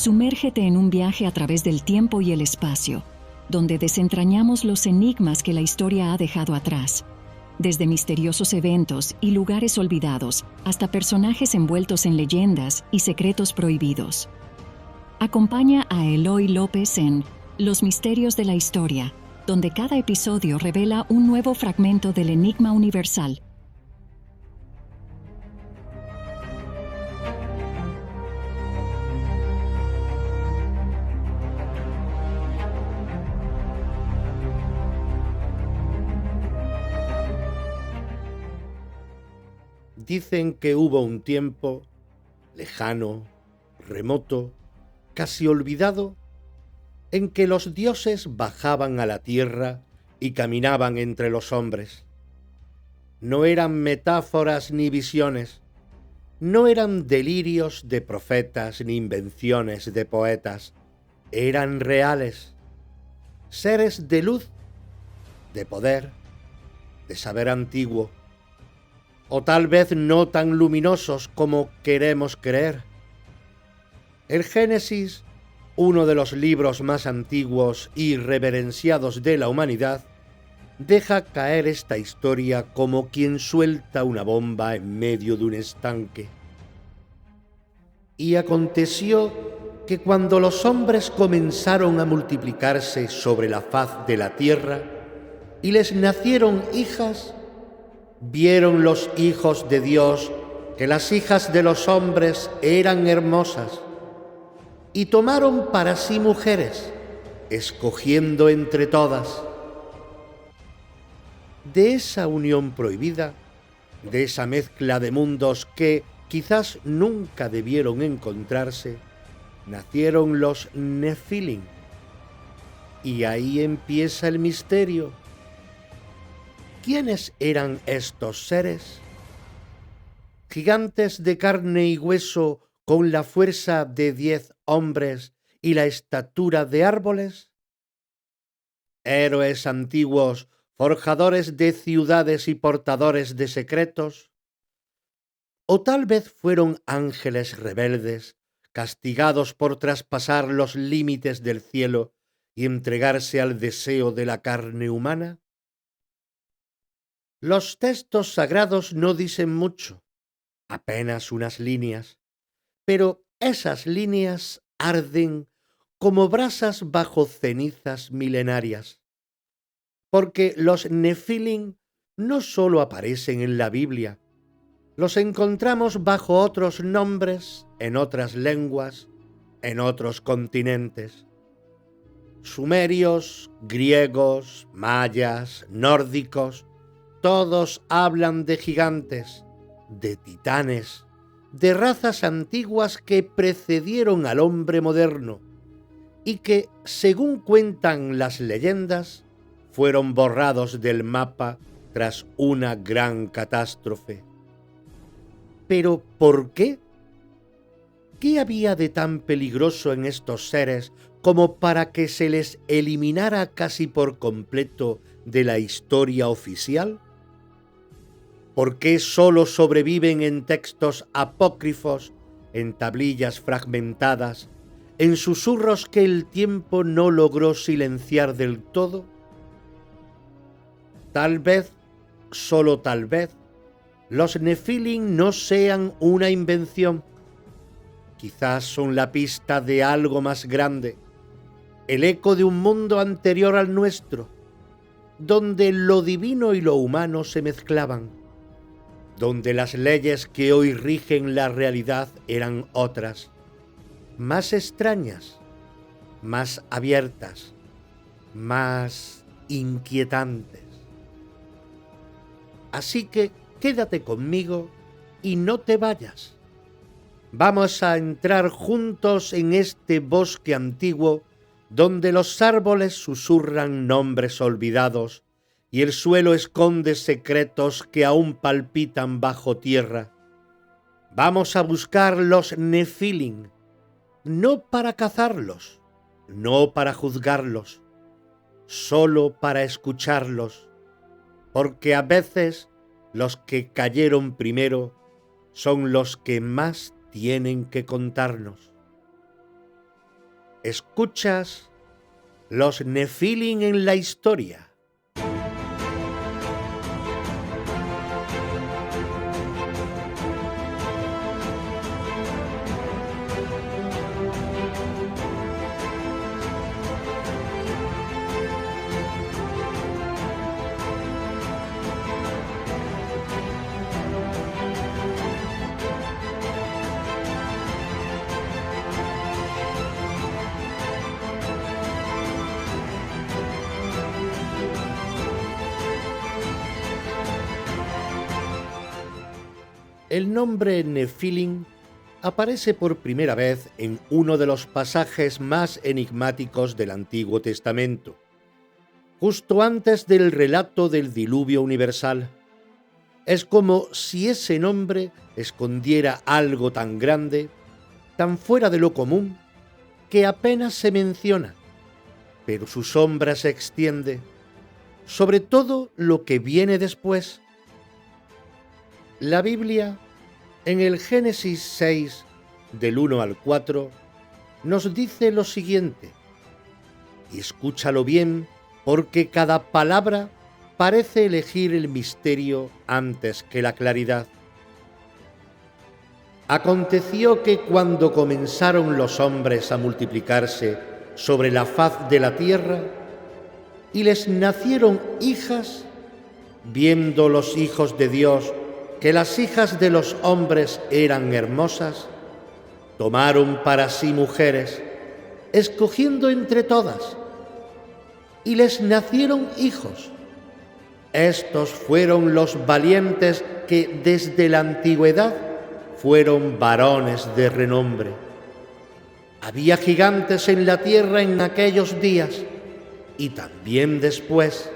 Sumérgete en un viaje a través del tiempo y el espacio, donde desentrañamos los enigmas que la historia ha dejado atrás, desde misteriosos eventos y lugares olvidados hasta personajes envueltos en leyendas y secretos prohibidos. Acompaña a Eloy López en Los Misterios de la Historia, donde cada episodio revela un nuevo fragmento del enigma universal. Dicen que hubo un tiempo lejano, remoto, casi olvidado, en que los dioses bajaban a la tierra y caminaban entre los hombres. No eran metáforas ni visiones, no eran delirios de profetas ni invenciones de poetas, eran reales, seres de luz, de poder, de saber antiguo, o tal vez no tan luminosos como queremos creer. El Génesis, uno de los libros más antiguos y reverenciados de la humanidad, deja caer esta historia como quien suelta una bomba en medio de un estanque. Y aconteció que cuando los hombres comenzaron a multiplicarse sobre la faz de la tierra y les nacieron hijas, vieron los hijos de Dios que las hijas de los hombres eran hermosas, y tomaron para sí mujeres, escogiendo entre todas. De esa unión prohibida, de esa mezcla de mundos que quizás nunca debieron encontrarse, nacieron los Nefilim. Y ahí empieza el misterio. ¿Quiénes eran estos seres? ¿Gigantes de carne y hueso con la fuerza de 10 hombres y la estatura de árboles? ¿Héroes antiguos, forjadores de ciudades y portadores de secretos? ¿O tal vez fueron ángeles rebeldes, castigados por traspasar los límites del cielo y entregarse al deseo de la carne humana? Los textos sagrados no dicen mucho, apenas unas líneas, pero esas líneas arden como brasas bajo cenizas milenarias, porque los Nefilim no solo aparecen en la Biblia, los encontramos bajo otros nombres, en otras lenguas, en otros continentes. Sumerios, griegos, mayas, nórdicos, todos hablan de gigantes, de titanes, de razas antiguas que precedieron al hombre moderno y que, según cuentan las leyendas, fueron borrados del mapa tras una gran catástrofe. ¿Pero por qué? ¿Qué había de tan peligroso en estos seres como para que se les eliminara casi por completo de la historia oficial? ¿Por qué solo sobreviven en textos apócrifos, en tablillas fragmentadas, en susurros que el tiempo no logró silenciar del todo? Tal vez, solo tal vez, los Nefilim no sean una invención. Quizás son la pista de algo más grande, el eco de un mundo anterior al nuestro, donde lo divino y lo humano se mezclaban, donde las leyes que hoy rigen la realidad eran otras, más extrañas, más abiertas, más inquietantes. Así que quédate conmigo y no te vayas. Vamos a entrar juntos en este bosque antiguo donde los árboles susurran nombres olvidados y el suelo esconde secretos que aún palpitan bajo tierra. Vamos a buscar los Nefilim, no para cazarlos, no para juzgarlos, solo para escucharlos, porque a veces los que cayeron primero son los que más tienen que contarnos. Escuchas los Nefilim en la historia. El nombre Nefilim aparece por primera vez en uno de los pasajes más enigmáticos del Antiguo Testamento, justo antes del relato del diluvio universal. Es como si ese nombre escondiera algo tan grande, tan fuera de lo común, que apenas se menciona, pero su sombra se extiende sobre todo lo que viene después. La Biblia, en el Génesis 6, del 1 al 4, nos dice lo siguiente, y escúchalo bien, porque cada palabra parece elegir el misterio antes que la claridad. Aconteció que cuando comenzaron los hombres a multiplicarse sobre la faz de la tierra, y les nacieron hijas, viendo los hijos de Dios que las hijas de los hombres eran hermosas, tomaron para sí mujeres, escogiendo entre todas, y les nacieron hijos. Estos fueron los valientes que desde la antigüedad fueron varones de renombre. Había gigantes en la tierra en aquellos días y también después.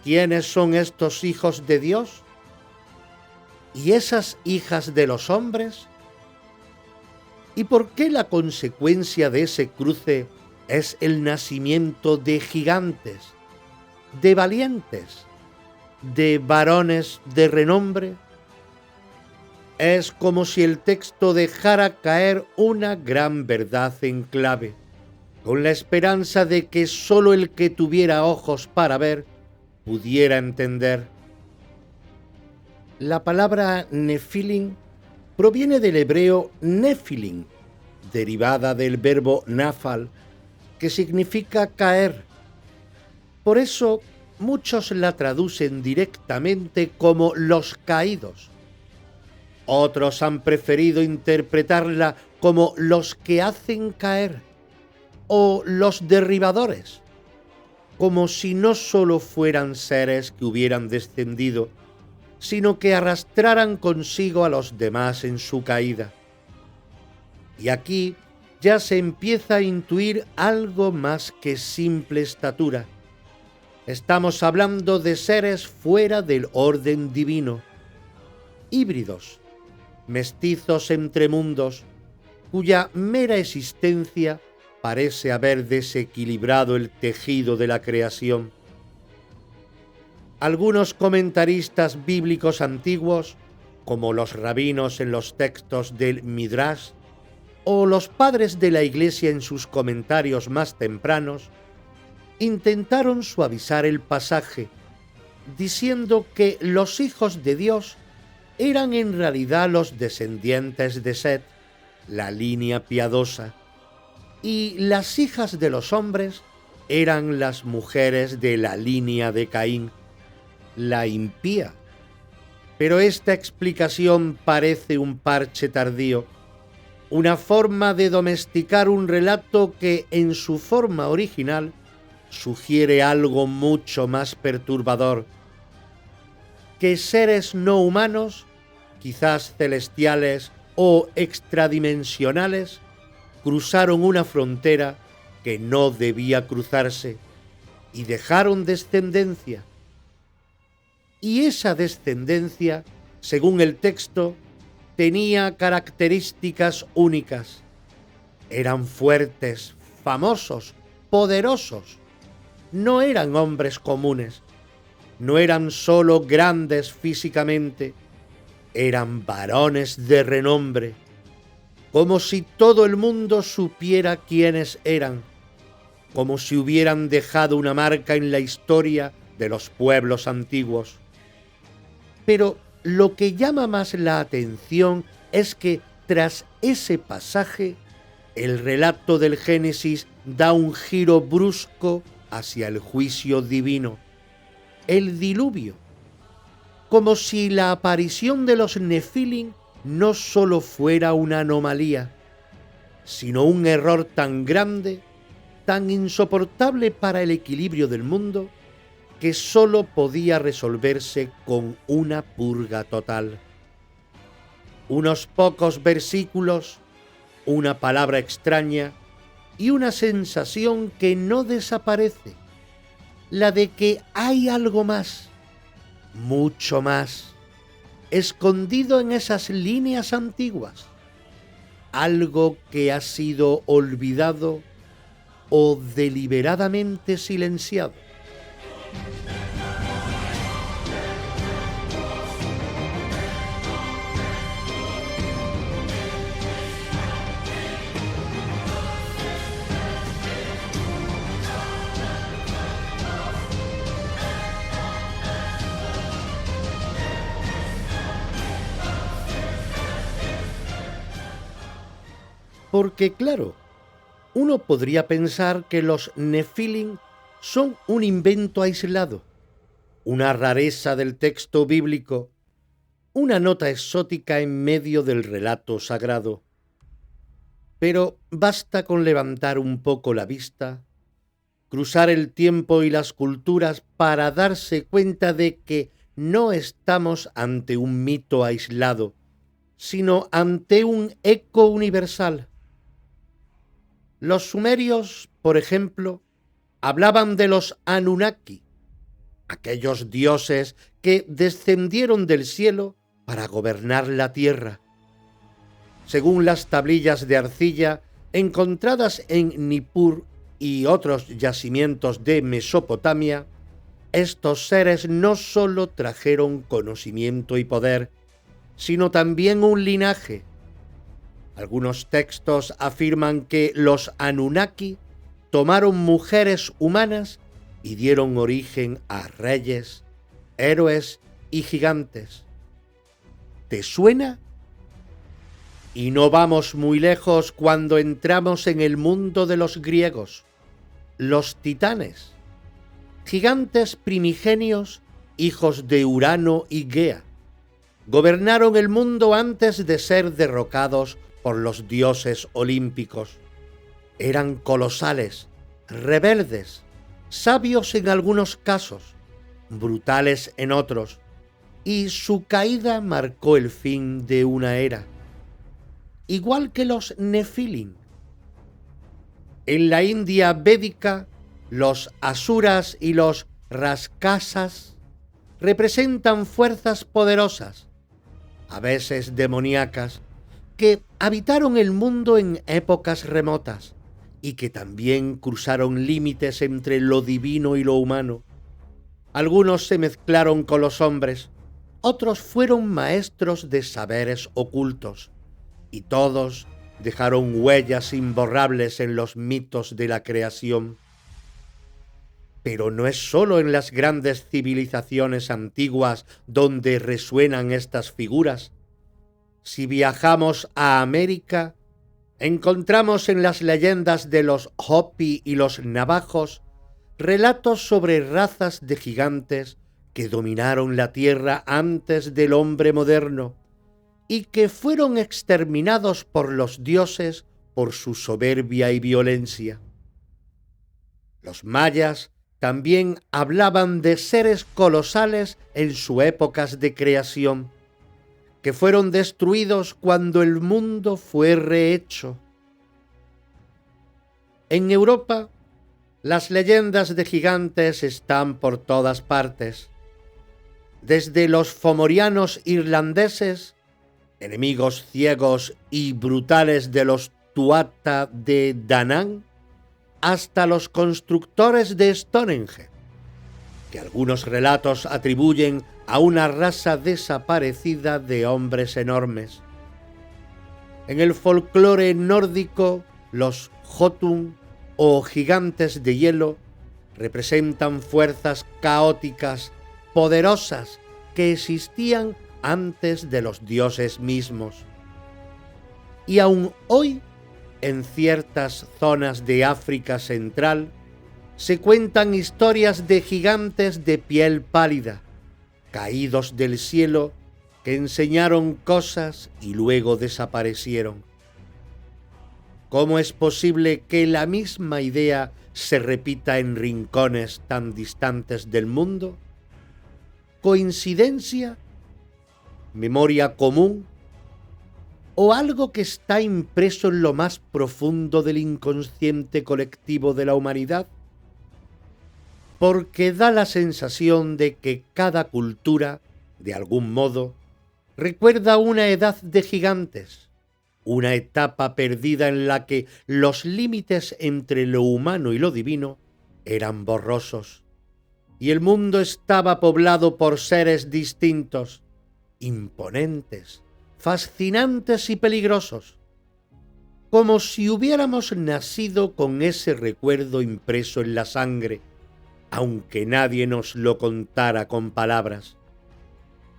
¿Quiénes son estos hijos de Dios? ¿Y esas hijas de los hombres? ¿Y por qué la consecuencia de ese cruce es el nacimiento de gigantes, de valientes, de varones de renombre? Es como si el texto dejara caer una gran verdad en clave, con la esperanza de que sólo el que tuviera ojos para ver pudiera entender. La palabra Nefilim proviene del hebreo Nefilim, derivada del verbo nafal, que significa caer. Por eso muchos la traducen directamente como los caídos. Otros han preferido interpretarla como los que hacen caer o los derribadores, como si no solo fueran seres que hubieran descendido, sino que arrastraran consigo a los demás en su caída. Y aquí ya se empieza a intuir algo más que simple estatura. Estamos hablando de seres fuera del orden divino, híbridos, mestizos entre mundos, cuya mera existencia parece haber desequilibrado el tejido de la creación. Algunos comentaristas bíblicos antiguos, como los rabinos en los textos del Midrash, o los padres de la Iglesia en sus comentarios más tempranos, intentaron suavizar el pasaje, diciendo que los hijos de Dios eran en realidad los descendientes de Set, la línea piadosa, y las hijas de los hombres eran las mujeres de la línea de Caín, la impía. Pero esta explicación parece un parche tardío, una forma de domesticar un relato que en su forma original sugiere algo mucho más perturbador, que seres no humanos, quizás celestiales o extradimensionales, cruzaron una frontera que no debía cruzarse y dejaron descendencia. Y esa descendencia, según el texto, tenía características únicas. Eran fuertes, famosos, poderosos. No eran hombres comunes. No eran solo grandes físicamente. Eran varones de renombre. como si todo el mundo supiera quiénes eran, como si hubieran dejado una marca en la historia de los pueblos antiguos. Pero lo que llama más la atención es que tras ese pasaje, el relato del Génesis da un giro brusco hacia el juicio divino, el diluvio, como si la aparición de los Nefilim no solo fuera una anomalía, sino un error tan grande, tan insoportable para el equilibrio del mundo, que solo podía resolverse con una purga total. Unos pocos versículos, una palabra extraña y una sensación que no desaparece, la de que hay algo más, mucho más, escondido en esas líneas antiguas, algo que ha sido olvidado o deliberadamente silenciado. Porque claro, uno podría pensar que los Nefilim son un invento aislado, una rareza del texto bíblico, una nota exótica en medio del relato sagrado. Pero basta con levantar un poco la vista, cruzar el tiempo y las culturas para darse cuenta de que no estamos ante un mito aislado, sino ante un eco universal. Los sumerios, por ejemplo, hablaban de los Anunnaki, aquellos dioses que descendieron del cielo para gobernar la tierra. Según las tablillas de arcilla encontradas en Nippur y otros yacimientos de Mesopotamia, estos seres no solo trajeron conocimiento y poder, sino también un linaje. Algunos textos afirman que los Anunnaki tomaron mujeres humanas y dieron origen a reyes, héroes y gigantes. ¿Te suena? Y no vamos muy lejos cuando entramos en el mundo de los griegos, los titanes, gigantes primigenios, hijos de Urano y Gea. Gobernaron el mundo antes de ser derrocados por los dioses olímpicos. Eran colosales, rebeldes, sabios en algunos casos, brutales en otros, y su caída marcó el fin de una era. Igual que los Nefilim. En la India védica, los asuras y los raskasas representan fuerzas poderosas, a veces demoníacas, que habitaron el mundo en épocas remotas y que también cruzaron límites entre lo divino y lo humano. Algunos se mezclaron con los hombres, otros fueron maestros de saberes ocultos, y todos dejaron huellas imborrables en los mitos de la creación. Pero no es solo en las grandes civilizaciones antiguas donde resuenan estas figuras. Si viajamos a América, encontramos en las leyendas de los Hopi y los Navajos relatos sobre razas de gigantes que dominaron la tierra antes del hombre moderno y que fueron exterminados por los dioses por su soberbia y violencia. Los mayas también hablaban de seres colosales en sus épocas de creación, que fueron destruidos cuando el mundo fue rehecho. En Europa, las leyendas de gigantes están por todas partes, desde los fomorianos irlandeses, enemigos ciegos y brutales de los Tuatha de Danann, hasta los constructores de Stonehenge, que algunos relatos atribuyen a una raza desaparecida de hombres enormes. En el folclore nórdico, los Jotun o gigantes de hielo representan fuerzas caóticas, poderosas, que existían antes de los dioses mismos. Y aún hoy, en ciertas zonas de África Central, se cuentan historias de gigantes de piel pálida, caídos del cielo, que enseñaron cosas y luego desaparecieron. ¿Cómo es posible que la misma idea se repita en rincones tan distantes del mundo? ¿Coincidencia? ¿Memoria común? ¿O algo que está impreso en lo más profundo del inconsciente colectivo de la humanidad? Porque da la sensación de que cada cultura, de algún modo, recuerda una edad de gigantes, una etapa perdida en la que los límites entre lo humano y lo divino eran borrosos, y el mundo estaba poblado por seres distintos, imponentes, fascinantes y peligrosos, como si hubiéramos nacido con ese recuerdo impreso en la sangre, aunque nadie nos lo contara con palabras.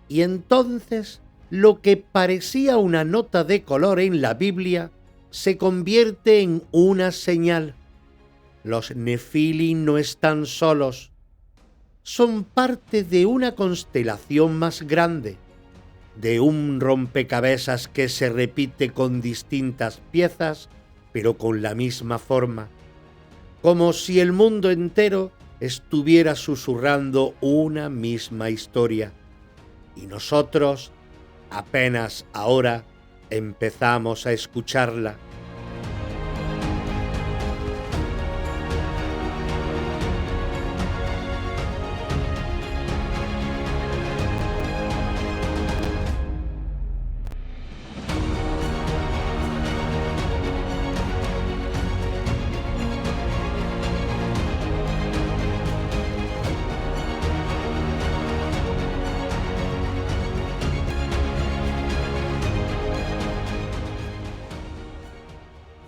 Y entonces lo que parecía una nota de color en la Biblia se convierte en una señal. Los Nefilim no están solos, son parte de una constelación más grande, de un rompecabezas que se repite con distintas piezas, pero con la misma forma, como si el mundo entero estuviera susurrando una misma historia, y nosotros apenas ahora empezamos a escucharla.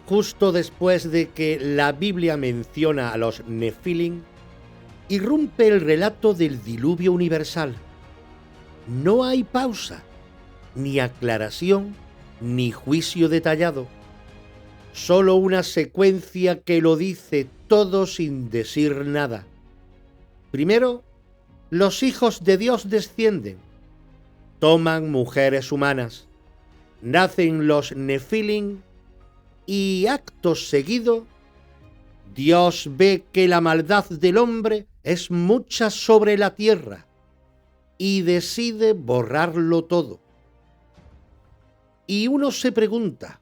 Justo después de que la Biblia menciona a los Nefilim, irrumpe el relato del diluvio universal. No hay pausa, ni aclaración, ni juicio detallado. Solo una secuencia que lo dice todo sin decir nada. Primero, los hijos de Dios descienden, toman mujeres humanas, nacen los Nefilim y acto seguido, Dios ve que la maldad del hombre es mucha sobre la tierra y decide borrarlo todo. Y uno se pregunta,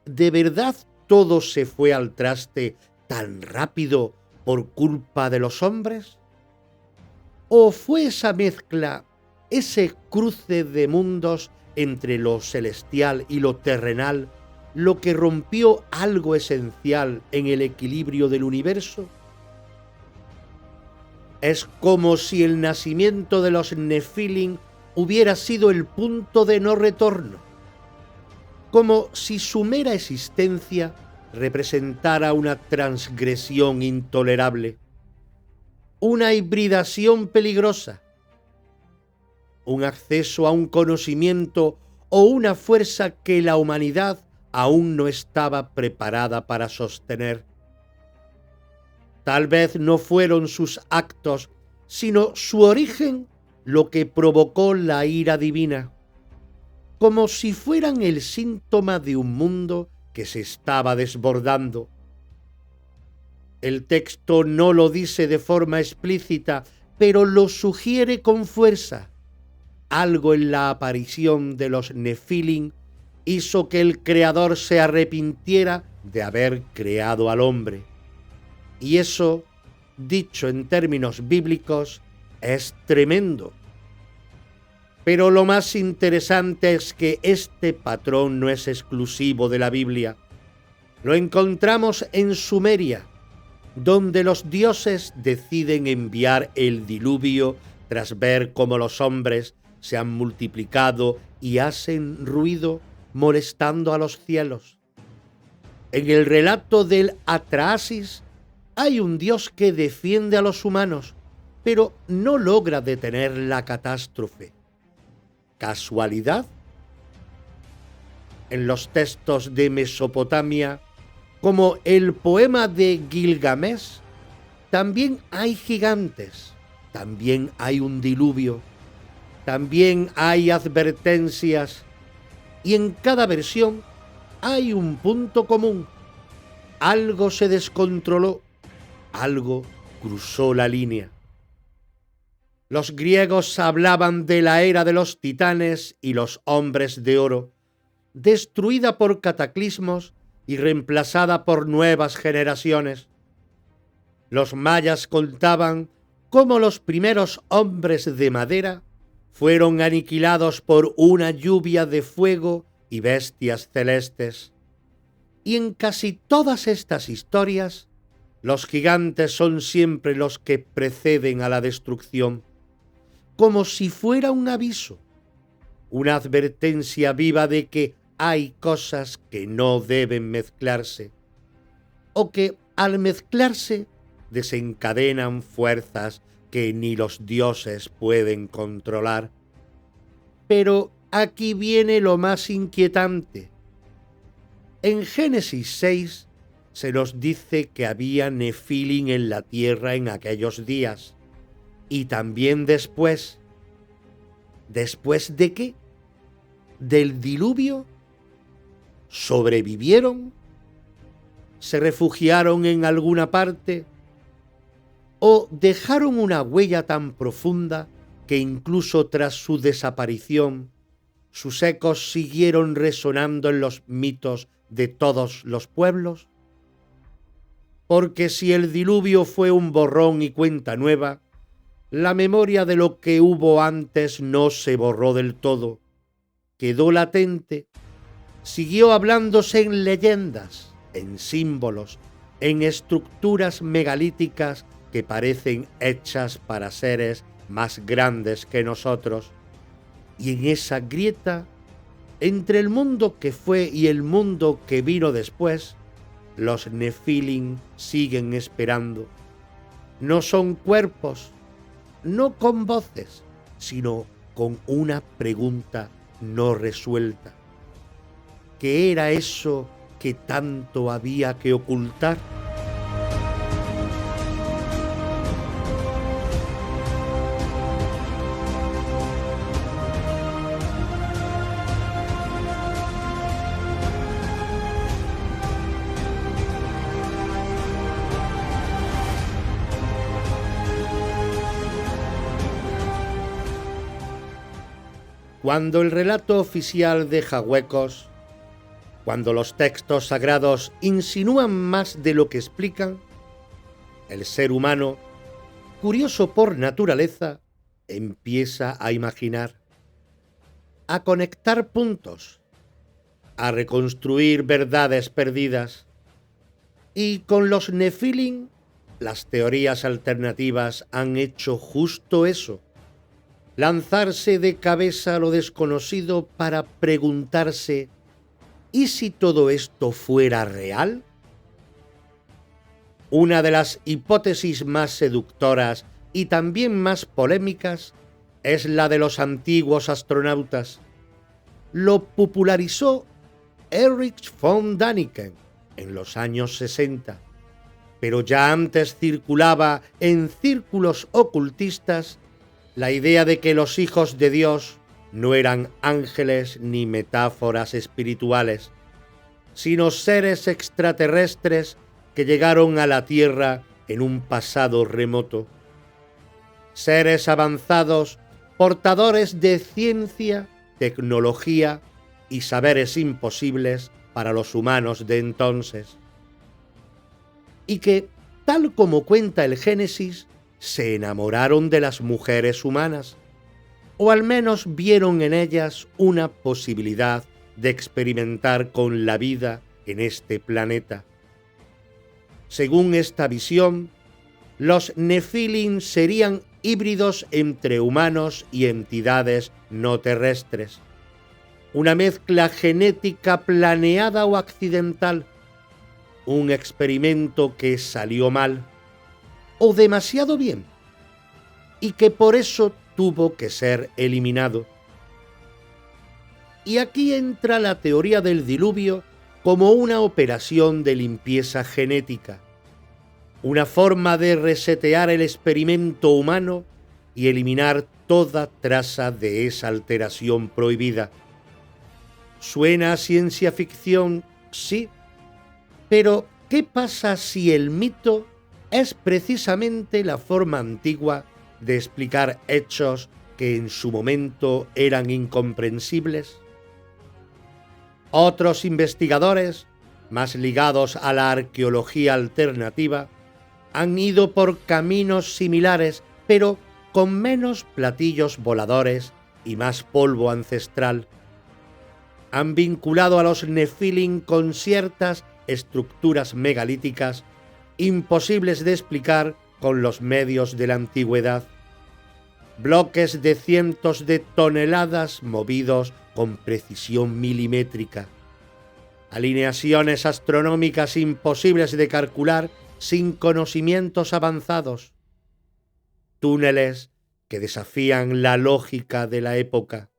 ¿de verdad todo se fue al traste tan rápido por culpa de los hombres? ¿O fue esa mezcla, ese cruce de mundos entre lo celestial y lo terrenal, lo que rompió algo esencial en el equilibrio del universo? Es como si el nacimiento de los Nefilim hubiera sido el punto de no retorno, como si su mera existencia representara una transgresión intolerable, una hibridación peligrosa, un acceso a un conocimiento o una fuerza que la humanidad aún no estaba preparada para sostener. Tal vez no fueron sus actos, sino su origen lo que provocó la ira divina, como si fueran el síntoma de un mundo que se estaba desbordando. El texto no lo dice de forma explícita, pero lo sugiere con fuerza. Algo en la aparición de los Nefilim hizo que el Creador se arrepintiera de haber creado al hombre. Y eso, dicho en términos bíblicos, es tremendo. Pero lo más interesante es que este patrón no es exclusivo de la Biblia. Lo encontramos en Sumeria, donde los dioses deciden enviar el diluvio tras ver cómo los hombres se han multiplicado y hacen ruido molestando a los cielos. En el relato del Atrahasis hay un Dios que defiende a los humanos, pero no logra detener la catástrofe. ¿Casualidad? En los textos de Mesopotamia, como el poema de Gilgamesh, también hay gigantes, también hay un diluvio, también hay advertencias, y en cada versión hay un punto común. Algo se descontroló, algo cruzó la línea. Los griegos hablaban de la era de los titanes y los hombres de oro, destruida por cataclismos y reemplazada por nuevas generaciones. Los mayas contaban cómo los primeros hombres de madera fueron aniquilados por una lluvia de fuego y bestias celestes. Y en casi todas estas historias, los gigantes son siempre los que preceden a la destrucción, como si fuera un aviso, una advertencia viva de que hay cosas que no deben mezclarse, o que al mezclarse desencadenan fuerzas que ni los dioses pueden controlar. Pero aquí viene lo más inquietante. En Génesis 6 se nos dice que había nefilim en la tierra en aquellos días, y también después. ¿Después de qué? ¿Del diluvio? ¿Sobrevivieron? ¿Se refugiaron en alguna parte? ¿O dejaron una huella tan profunda que incluso tras su desaparición, sus ecos siguieron resonando en los mitos de todos los pueblos? Porque si el diluvio fue un borrón y cuenta nueva, la memoria de lo que hubo antes no se borró del todo, quedó latente, siguió hablándose en leyendas, en símbolos, en estructuras megalíticas que parecen hechas para seres más grandes que nosotros. Y en esa grieta, entre el mundo que fue y el mundo que vino después, los nefilim siguen esperando. No son cuerpos, no con voces, sino con una pregunta no resuelta. ¿Qué era eso que tanto había que ocultar? Cuando el relato oficial deja huecos, cuando los textos sagrados insinúan más de lo que explican, el ser humano, curioso por naturaleza, empieza a imaginar, a conectar puntos, a reconstruir verdades perdidas. Y con los nefilim, las teorías alternativas han hecho justo eso. Lanzarse de cabeza a lo desconocido para preguntarse ¿y si todo esto fuera real? Una de las hipótesis más seductoras y también más polémicas es la de los antiguos astronautas. Lo popularizó Erich von Däniken en los años 60, pero ya antes circulaba en círculos ocultistas la idea de que los hijos de Dios no eran ángeles ni metáforas espirituales, sino seres extraterrestres que llegaron a la Tierra en un pasado remoto. Seres avanzados, portadores de ciencia, tecnología y saberes imposibles para los humanos de entonces. Y que, tal como cuenta el Génesis, se enamoraron de las mujeres humanas, o al menos vieron en ellas una posibilidad de experimentar con la vida en este planeta. Según esta visión, los nefilim serían híbridos entre humanos y entidades no terrestres. una mezcla genética planeada o accidental, un experimento que salió mal o demasiado bien y que por eso tuvo que ser eliminado. Y aquí entra la teoría del diluvio como una operación de limpieza genética, una forma de resetear el experimento humano y eliminar toda traza de esa alteración prohibida. ¿Suena a ciencia ficción? Sí. Pero, ¿qué pasa si el mito es precisamente la forma antigua de explicar hechos que en su momento eran incomprensibles? Otros investigadores, más ligados a la arqueología alternativa, han ido por caminos similares, pero con menos platillos voladores y más polvo ancestral. Han vinculado a los Nefilim con ciertas estructuras megalíticas imposibles de explicar con los medios de la antigüedad. Bloques de cientos de toneladas movidos con precisión milimétrica. Alineaciones astronómicas imposibles de calcular sin conocimientos avanzados. Túneles que desafían la lógica de la época.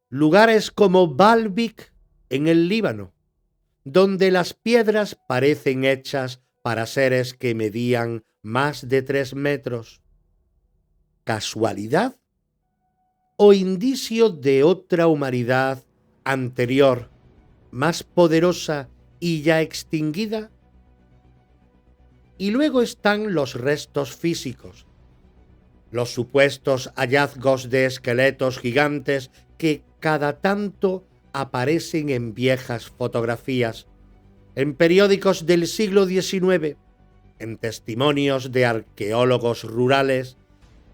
Lugares como Baalbek en el Líbano, donde las piedras parecen hechas para seres que medían más de 3 metros. ¿Casualidad? ¿O indicio de otra humanidad anterior, más poderosa y ya extinguida? Y luego están los restos físicos, los supuestos hallazgos de esqueletos gigantes que cada tanto aparecen en viejas fotografías, en periódicos del siglo XIX, en testimonios de arqueólogos rurales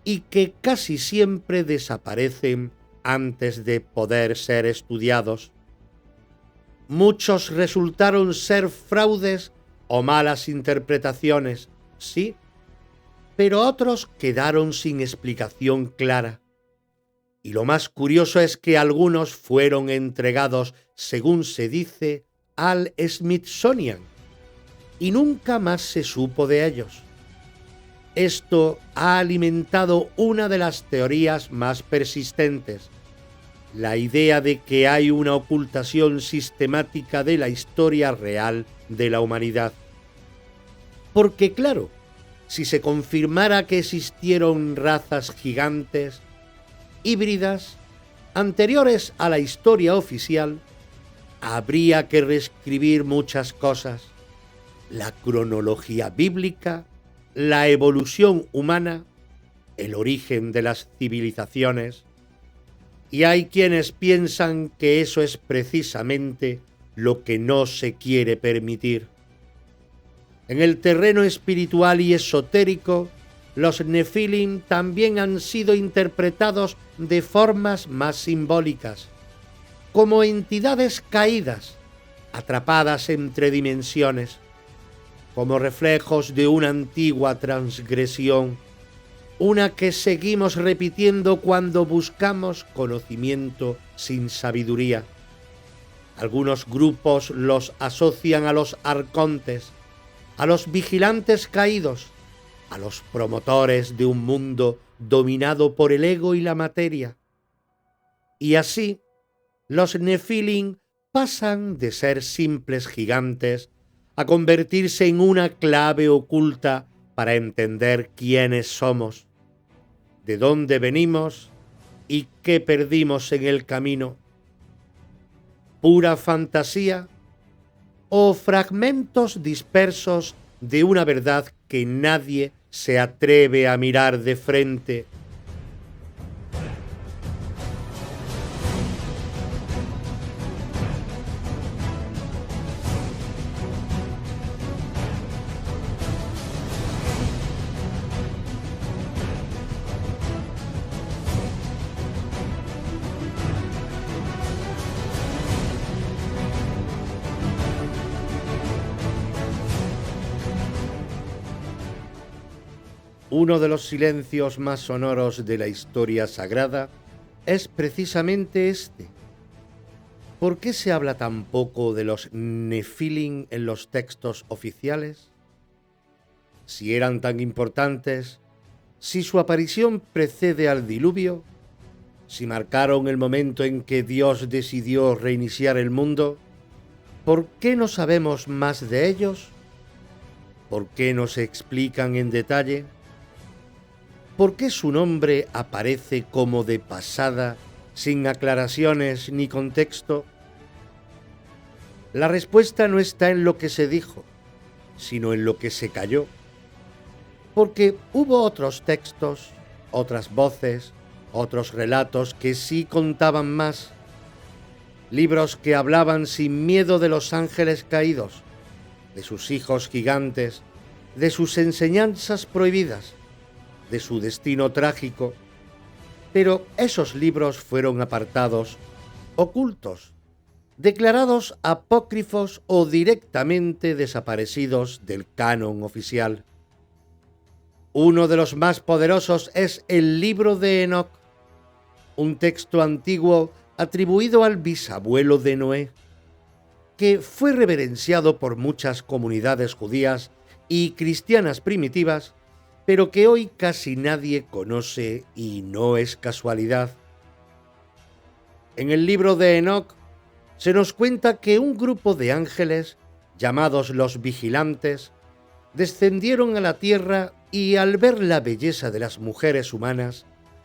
y que casi siempre desaparecen antes de poder ser estudiados. Muchos resultaron ser fraudes o malas interpretaciones, sí, pero otros quedaron sin explicación clara. Y lo más curioso es que algunos fueron entregados, según se dice, al Smithsonian, y nunca más se supo de ellos. Esto ha alimentado una de las teorías más persistentes, la idea de que hay una ocultación sistemática de la historia real de la humanidad. Porque claro, si se confirmara que existieron razas gigantes, híbridas, anteriores a la historia oficial, habría que reescribir muchas cosas: la cronología bíblica, la evolución humana, el origen de las civilizaciones. Y hay quienes piensan que eso es precisamente lo que no se quiere permitir. En el terreno espiritual y esotérico, los Nefilim también han sido interpretados de formas más simbólicas, como entidades caídas, atrapadas entre dimensiones, como reflejos de una antigua transgresión, una que seguimos repitiendo cuando buscamos conocimiento sin sabiduría. Algunos grupos los asocian a los arcontes, a los vigilantes caídos, a los promotores de un mundo dominado por el ego y la materia. Y así, los Nefilim pasan de ser simples gigantes a convertirse en una clave oculta para entender quiénes somos, de dónde venimos y qué perdimos en el camino. ¿Pura fantasía o fragmentos dispersos de una verdad que nadie se atreve a mirar de frente? Uno de los silencios más sonoros de la historia sagrada es precisamente este, ¿Por qué se habla tan poco de los Nefilim en los textos oficiales? Si eran tan importantes, si su aparición precede al diluvio, si marcaron el momento en que Dios decidió reiniciar el mundo, ¿por qué no sabemos más de ellos? ¿Por qué no se explican en detalle? ¿Por qué su nombre aparece como de pasada, sin aclaraciones ni contexto? La respuesta no está en lo que se dijo, sino en lo que se calló. Porque hubo otros textos, otras voces, otros relatos que sí contaban más. Libros que hablaban sin miedo de los ángeles caídos, de sus hijos gigantes, de sus enseñanzas prohibidas, de su destino trágico. Pero esos libros fueron apartados, ocultos, declarados apócrifos o directamente desaparecidos del canon oficial. Uno de los más poderosos es el Libro de Enoc, un texto antiguo atribuido al bisabuelo de Noé, que fue reverenciado por muchas comunidades judías y cristianas primitivas, pero que hoy casi nadie conoce y no es casualidad. En el Libro de Enoc se nos cuenta que un grupo de ángeles, llamados los vigilantes, descendieron a la tierra y al ver la belleza de las mujeres humanas,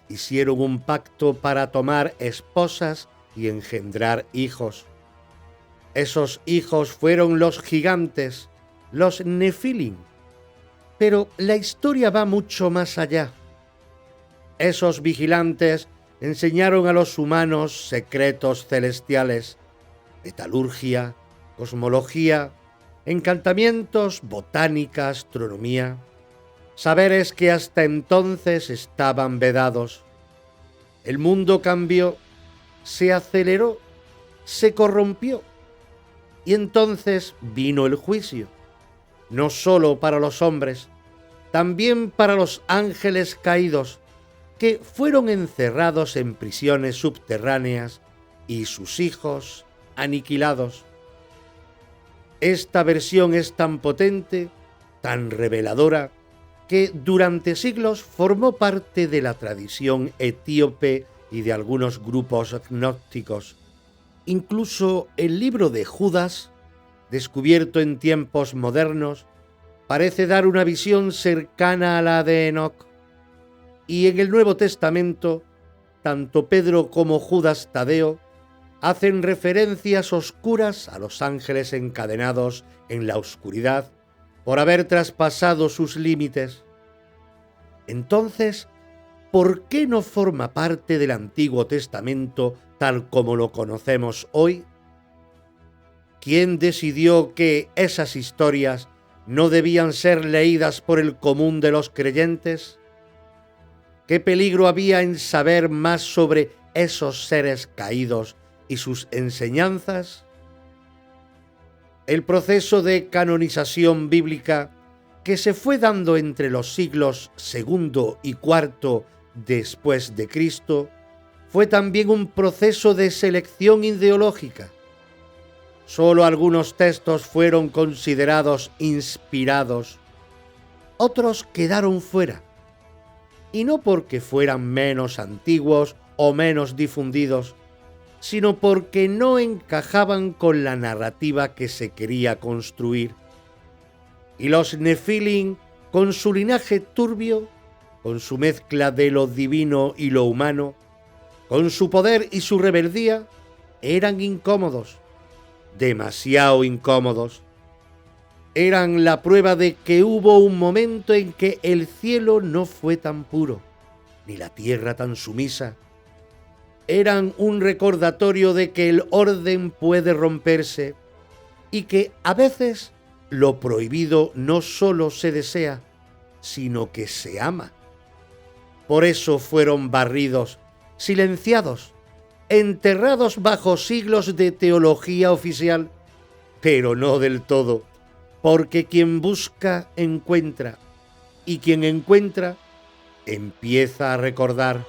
hicieron un pacto para tomar esposas y engendrar hijos. Esos hijos fueron los gigantes, los Nefilim. Pero la historia va mucho más allá. Esos vigilantes enseñaron a los humanos secretos celestiales, metalurgia, cosmología, encantamientos, botánica, astronomía, saberes que hasta entonces estaban vedados. El mundo cambió, se aceleró, se corrompió, y entonces vino el juicio, no solo para los hombres, también para los ángeles caídos, que fueron encerrados en prisiones subterráneas y sus hijos aniquilados. Esta versión es tan potente, tan reveladora, que durante siglos formó parte de la tradición etíope y de algunos grupos gnósticos. Incluso el libro de Judas, descubierto en tiempos modernos, parece dar una visión cercana a la de Enoc. Y en el Nuevo Testamento, tanto Pedro como Judas Tadeo hacen referencias oscuras a los ángeles encadenados en la oscuridad por haber traspasado sus límites. Entonces, ¿por qué no forma parte del Antiguo Testamento tal como lo conocemos hoy? ¿Quién decidió que esas historias no debían ser leídas por el común de los creyentes? ¿Qué peligro había en saber más sobre esos seres caídos y sus enseñanzas? El proceso de canonización bíblica que se fue dando entre los siglos II y IV después de Cristo fue también un proceso de selección ideológica. Solo algunos textos fueron considerados inspirados, otros quedaron fuera, y no porque fueran menos antiguos o menos difundidos, sino porque no encajaban con la narrativa que se quería construir. Y los Nefilim, con su linaje turbio, con su mezcla de lo divino y lo humano, con su poder y su rebeldía, eran incómodos, demasiado incómodos. Eran la prueba de que hubo un momento en que el cielo no fue tan puro, ni la tierra tan sumisa. Eran un recordatorio de que el orden puede romperse y que a veces lo prohibido no solo se desea, sino que se ama. Por eso fueron barridos, silenciados, enterrados bajo siglos de teología oficial, pero no del todo, porque quien busca encuentra, y quien encuentra empieza a recordar.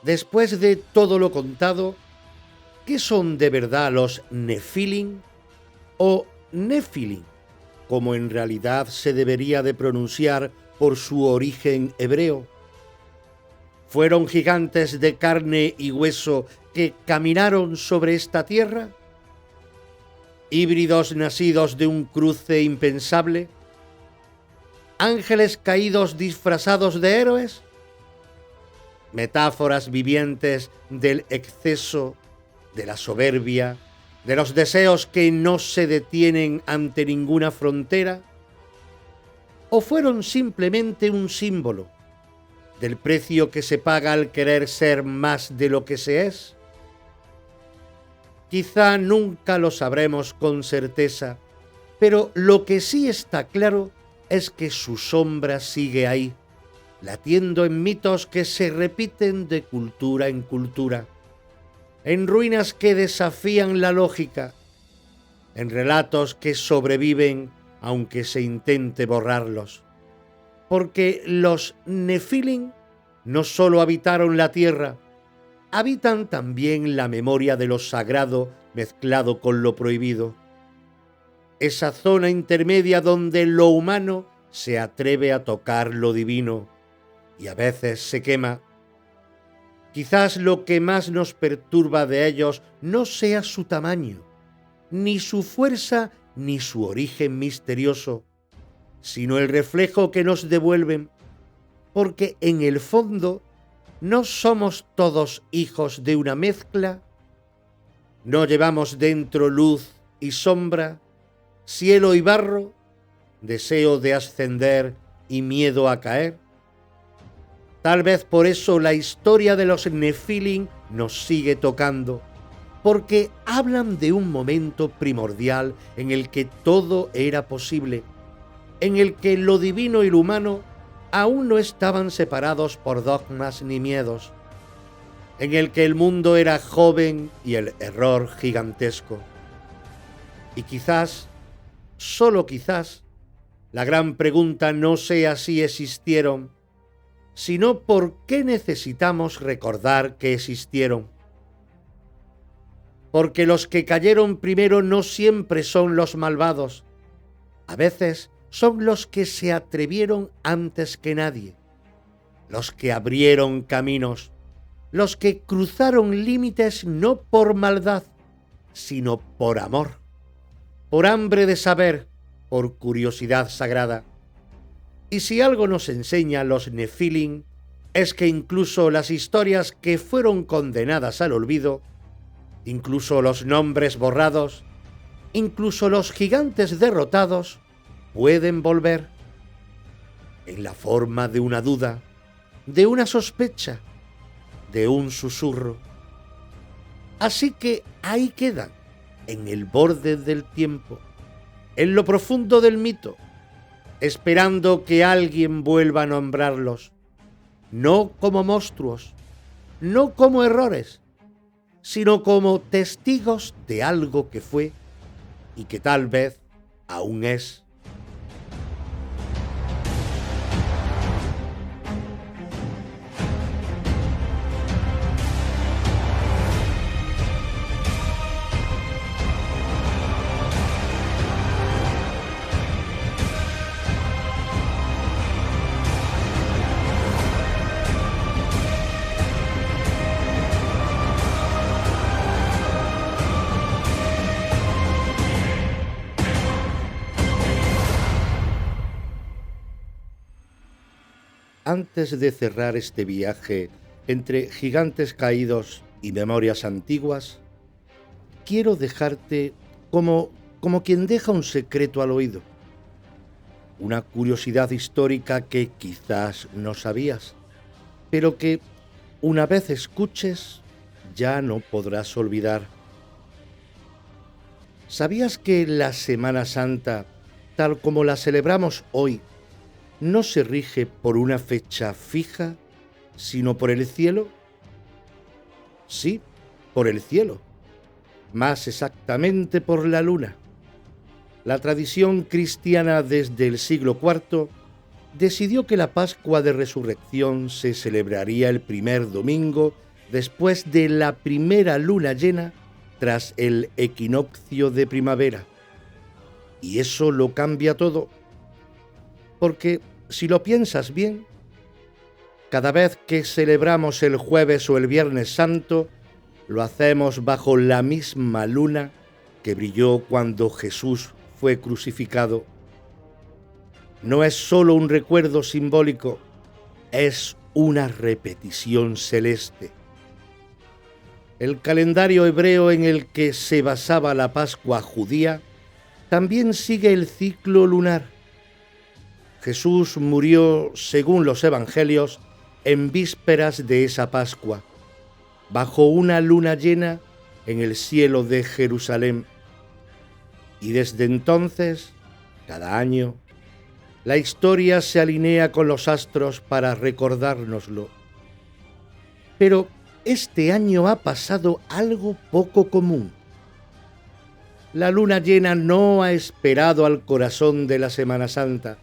Después de todo lo contado, ¿qué son de verdad los Nefilim o Nefilim, como en realidad se debería de pronunciar por su origen hebreo? ¿Fueron gigantes de carne y hueso que caminaron sobre esta tierra? ¿Híbridos nacidos de un cruce impensable? ¿Ángeles caídos disfrazados de héroes? ¿Metáforas vivientes del exceso, de la soberbia, de los deseos que no se detienen ante ninguna frontera? ¿O fueron simplemente un símbolo del precio que se paga al querer ser más de lo que se es? Quizá nunca lo sabremos con certeza, pero lo que sí está claro es que su sombra sigue ahí, latiendo en mitos que se repiten de cultura en cultura, en ruinas que desafían la lógica, en relatos que sobreviven aunque se intente borrarlos. Porque los Nefilim no solo habitaron la tierra, habitan también la memoria de lo sagrado mezclado con lo prohibido. Esa zona intermedia donde lo humano se atreve a tocar lo divino y a veces se quema. Quizás lo que más nos perturba de ellos no sea su tamaño, ni su fuerza, ni su origen misterioso, sino el reflejo que nos devuelven, porque en el fondo ¿no somos todos hijos de una mezcla? ¿No llevamos dentro luz y sombra, cielo y barro, deseo de ascender y miedo a caer? Tal vez por eso la historia de los Nefilim nos sigue tocando, porque hablan de un momento primordial en el que todo era posible, en el que lo divino y lo humano aún no estaban separados por dogmas ni miedos, en el que el mundo era joven y el error gigantesco. Y quizás, solo quizás, la gran pregunta no sea si existieron, sino por qué necesitamos recordar que existieron. Porque los que cayeron primero no siempre son los malvados, a veces son los que se atrevieron antes que nadie, los que abrieron caminos, los que cruzaron límites no por maldad, sino por amor, por hambre de saber, por curiosidad sagrada. Y si algo nos enseña los Nefilim, es que incluso las historias que fueron condenadas al olvido, incluso los nombres borrados, incluso los gigantes derrotados, pueden volver en la forma de una duda, de una sospecha, de un susurro. Así que ahí quedan, en el borde del tiempo, en lo profundo del mito, esperando que alguien vuelva a nombrarlos, no como monstruos, no como errores, sino como testigos de algo que fue y que tal vez aún es. Antes de cerrar este viaje entre gigantes caídos y memorias antiguas, quiero dejarte como quien deja un secreto al oído, una curiosidad histórica que quizás no sabías, pero que una vez escuches ya no podrás olvidar. ¿Sabías que la Semana Santa, tal como la celebramos hoy, no se rige por una fecha fija, sino por el cielo? Sí, por el cielo, más exactamente por la luna. La tradición cristiana desde el siglo IV decidió que la Pascua de Resurrección se celebraría el primer domingo después de la primera luna llena tras el equinoccio de primavera. Y eso lo cambia todo, porque si lo piensas bien, cada vez que celebramos el jueves o el viernes santo, lo hacemos bajo la misma luna que brilló cuando Jesús fue crucificado. No es solo un recuerdo simbólico, es una repetición celeste. El calendario hebreo en el que se basaba la Pascua judía también sigue el ciclo lunar. Jesús murió, según los evangelios, en vísperas de esa Pascua, bajo una luna llena en el cielo de Jerusalén. Y desde entonces, cada año, la historia se alinea con los astros para recordárnoslo. Pero este año ha pasado algo poco común. La luna llena no ha esperado al corazón de la Semana Santa.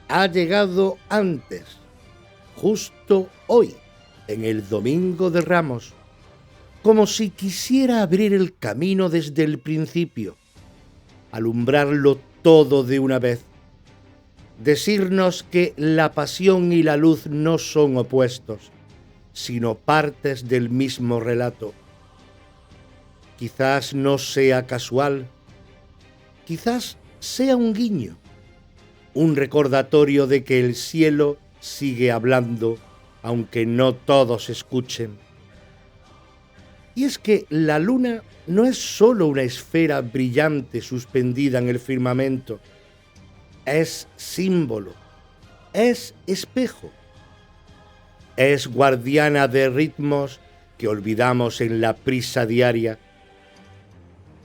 Ha llegado antes, justo hoy, en el Domingo de Ramos, como si quisiera abrir el camino desde el principio, alumbrarlo todo de una vez, decirnos que la pasión y la luz no son opuestos, sino partes del mismo relato. Quizás no sea casual, quizás sea un guiño, un recordatorio de que el cielo sigue hablando, aunque no todos escuchen. Y es que la luna no es solo una esfera brillante suspendida en el firmamento, es símbolo, es espejo, es guardiana de ritmos que olvidamos en la prisa diaria.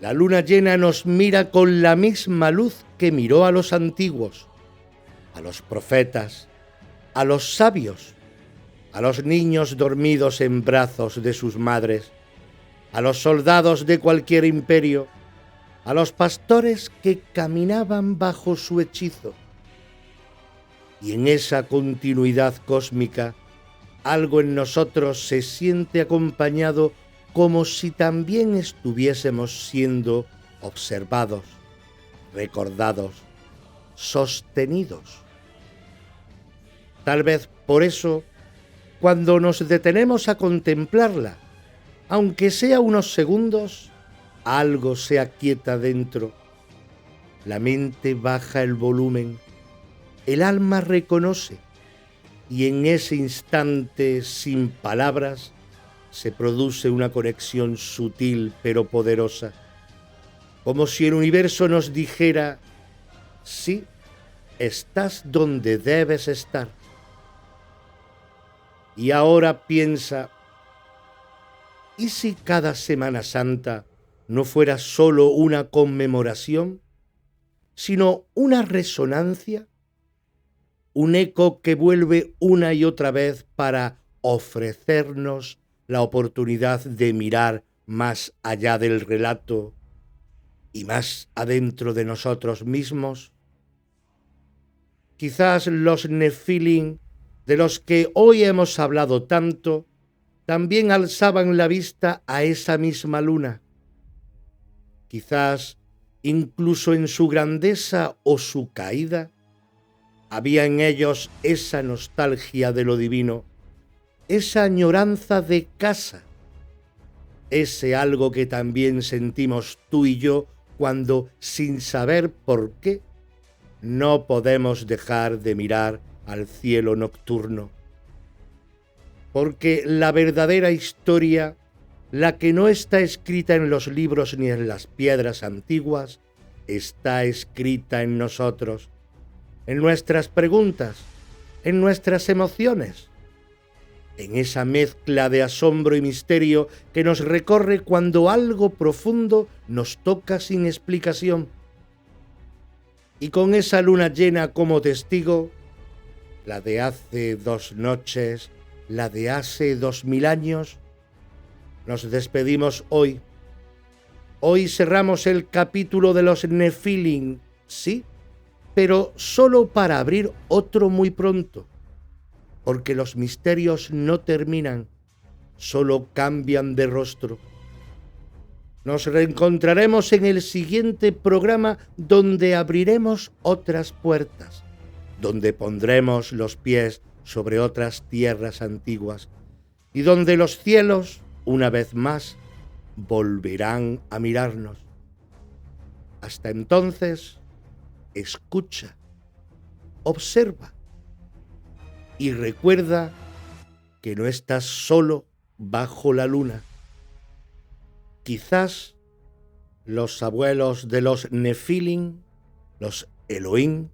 La luna llena nos mira con la misma luz que miró a los antiguos, a los profetas, a los sabios, a los niños dormidos en brazos de sus madres, a los soldados de cualquier imperio, a los pastores que caminaban bajo su hechizo. Y en esa continuidad cósmica, algo en nosotros se siente acompañado como si también estuviésemos siendo observados, recordados, sostenidos. Tal vez por eso, cuando nos detenemos a contemplarla, aunque sea unos segundos, algo se aquieta dentro. La mente baja el volumen, el alma reconoce, y en ese instante, sin palabras, se produce una conexión sutil pero poderosa, como si el universo nos dijera: sí, estás donde debes estar. Y ahora piensa, ¿y si cada Semana Santa no fuera solo una conmemoración, sino una resonancia, un eco que vuelve una y otra vez para ofrecernos la oportunidad de mirar más allá del relato y más adentro de nosotros mismos? Quizás los Nefilim, de los que hoy hemos hablado tanto, también alzaban la vista a esa misma luna. Quizás, incluso en su grandeza o su caída, había en ellos esa nostalgia de lo divino, esa añoranza de casa, ese algo que también sentimos tú y yo cuando, sin saber por qué, no podemos dejar de mirar al cielo nocturno. Porque la verdadera historia, la que no está escrita en los libros ni en las piedras antiguas, está escrita en nosotros, en nuestras preguntas, en nuestras emociones, en esa mezcla de asombro y misterio que nos recorre cuando algo profundo nos toca sin explicación. Y con esa luna llena como testigo, la de hace 2 noches, la de hace 2000 años, nos despedimos hoy. Hoy cerramos el capítulo de los Nefilim, sí, pero solo para abrir otro muy pronto, porque los misterios no terminan, solo cambian de rostro. Nos reencontraremos en el siguiente programa donde abriremos otras puertas, donde pondremos los pies sobre otras tierras antiguas y donde los cielos, una vez más, volverán a mirarnos. Hasta entonces, escucha, observa y recuerda que no estás solo bajo la luna. Quizás los abuelos de los Nefilim, los Elohim,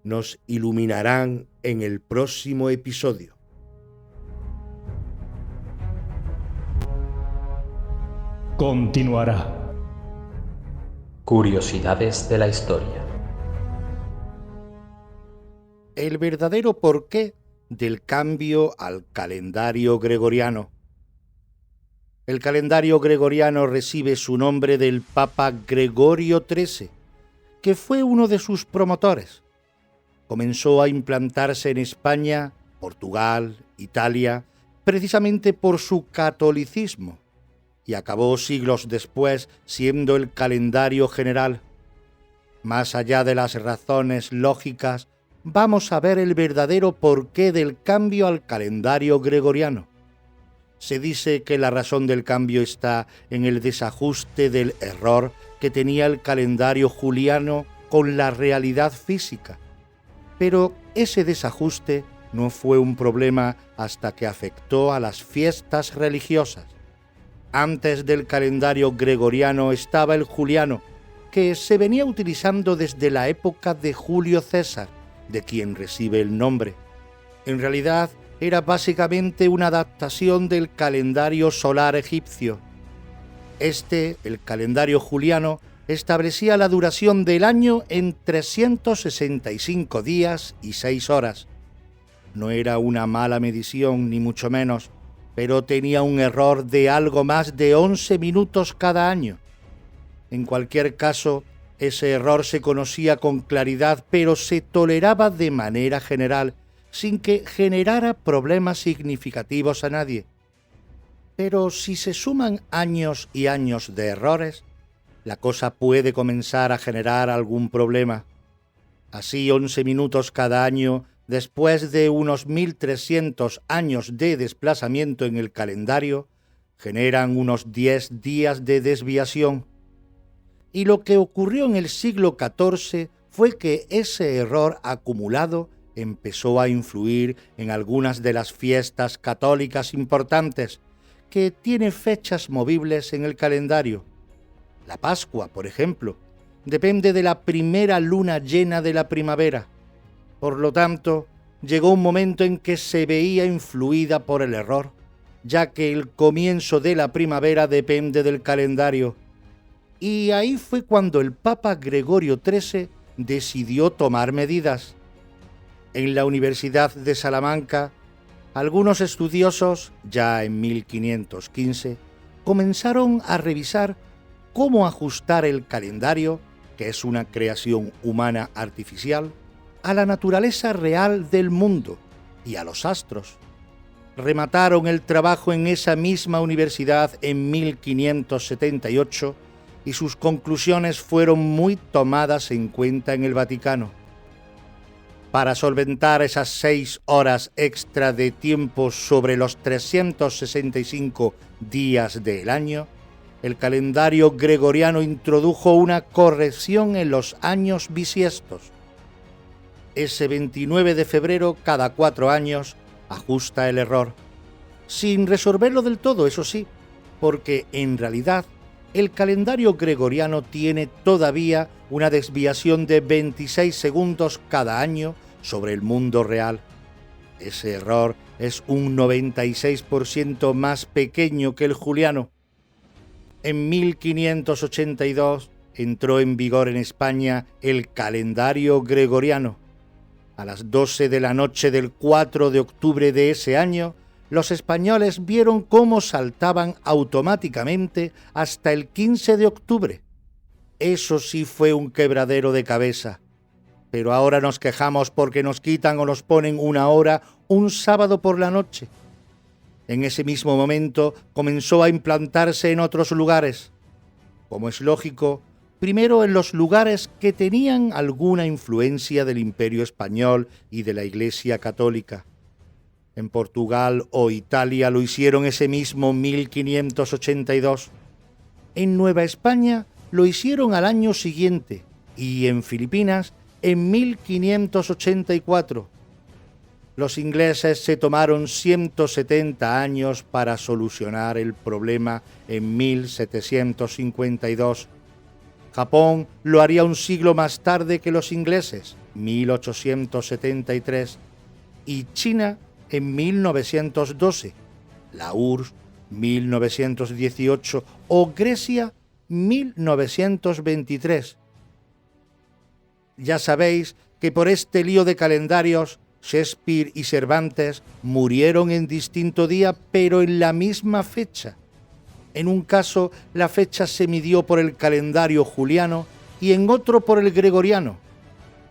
nos iluminarán en el próximo episodio. Continuará. Curiosidades de la historia. El verdadero porqué del cambio al calendario gregoriano. El calendario gregoriano recibe su nombre del Papa Gregorio XIII, que fue uno de sus promotores. Comenzó a implantarse en España, Portugal, Italia, precisamente por su catolicismo, y acabó siglos después siendo el calendario general. Más allá de las razones lógicas, vamos a ver el verdadero porqué del cambio al calendario gregoriano. Se dice que la razón del cambio está en el desajuste del error que tenía el calendario juliano con la realidad física. Pero ese desajuste no fue un problema hasta que afectó a las fiestas religiosas. Antes del calendario gregoriano estaba el juliano, que se venía utilizando desde la época de Julio César, de quien recibe el nombre. En realidad, era básicamente una adaptación del calendario solar egipcio. El calendario juliano, establecía la duración del año en 365 días y 6 horas. No era una mala medición, ni mucho menos, pero tenía un error de algo más de 11 minutos cada año. En cualquier caso, ese error se conocía con claridad, pero se toleraba de manera general, sin que generara problemas significativos a nadie. Pero si se suman años y años de errores, la cosa puede comenzar a generar algún problema. Así, 11 minutos cada año, después de unos 1300 años de desplazamiento en el calendario, generan unos 10 días de desviación. Y lo que ocurrió en el siglo XIV fue que ese error acumulado empezó a influir en algunas de las fiestas católicas importantes que tienen fechas movibles en el calendario. La Pascua, por ejemplo, depende de la primera luna llena de la primavera. Por lo tanto, llegó un momento en que se veía influida por el error, ya que el comienzo de la primavera depende del calendario. Y ahí fue cuando el Papa Gregorio XIII decidió tomar medidas. En la Universidad de Salamanca, algunos estudiosos, ya en 1515, comenzaron a revisar cómo ajustar el calendario, que es una creación humana artificial, a la naturaleza real del mundo y a los astros. Remataron el trabajo en esa misma universidad en 1578 y sus conclusiones fueron muy tomadas en cuenta en el Vaticano. Para solventar esas 6 horas extra de tiempo sobre los 365 días del año, el calendario gregoriano introdujo una corrección en los años bisiestos. Ese 29 de febrero, cada 4 años, ajusta el error, sin resolverlo del todo, eso sí, porque en realidad el calendario gregoriano tiene todavía una desviación de 26 segundos cada año sobre el mundo real. Ese error es un 96% más pequeño que el juliano. En 1582 entró en vigor en España el calendario gregoriano. A las 12 de la noche del 4 de octubre de ese año, los españoles vieron cómo saltaban automáticamente hasta el 15 de octubre. Eso sí fue un quebradero de cabeza. Pero ahora nos quejamos porque nos quitan o nos ponen una hora un sábado por la noche. En ese mismo momento comenzó a implantarse en otros lugares. Como es lógico, primero en los lugares que tenían alguna influencia del Imperio Español y de la Iglesia Católica. En Portugal o Italia lo hicieron ese mismo 1582. En Nueva España lo hicieron al año siguiente y en Filipinas en 1584. Los ingleses se tomaron 170 años para solucionar el problema en 1752. Japón lo haría un siglo más tarde que los ingleses, 1873, y China en 1912, la URSS 1918 o Grecia 1923. Ya sabéis que por este lío de calendarios, Shakespeare y Cervantes murieron en distinto día, pero en la misma fecha. En un caso, la fecha se midió por el calendario juliano y en otro por el gregoriano.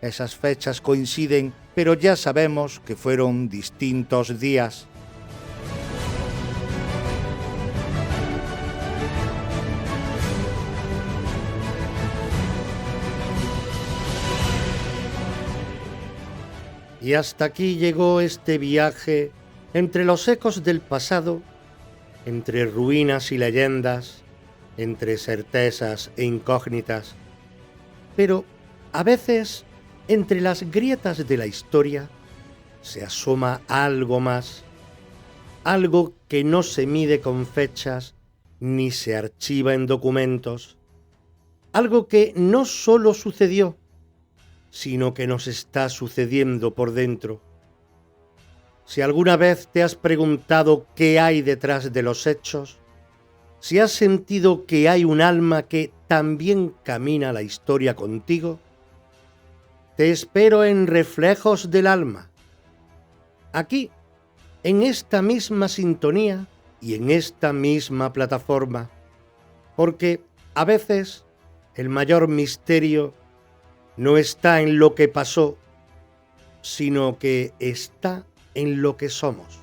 Esas fechas coinciden, pero ya sabemos que fueron distintos días. Y hasta aquí llegó este viaje entre los ecos del pasado, entre ruinas y leyendas, entre certezas e incógnitas. Pero a veces, entre las grietas de la historia, se asoma algo más, algo que no se mide con fechas ni se archiva en documentos, algo que no solo sucedió, sino que nos está sucediendo por dentro. Si alguna vez te has preguntado qué hay detrás de los hechos, si has sentido que hay un alma que también camina la historia contigo, te espero en Reflejos del Alma, aquí, en esta misma sintonía y en esta misma plataforma, porque a veces el mayor misterio no está en lo que pasó, sino que está en lo que somos.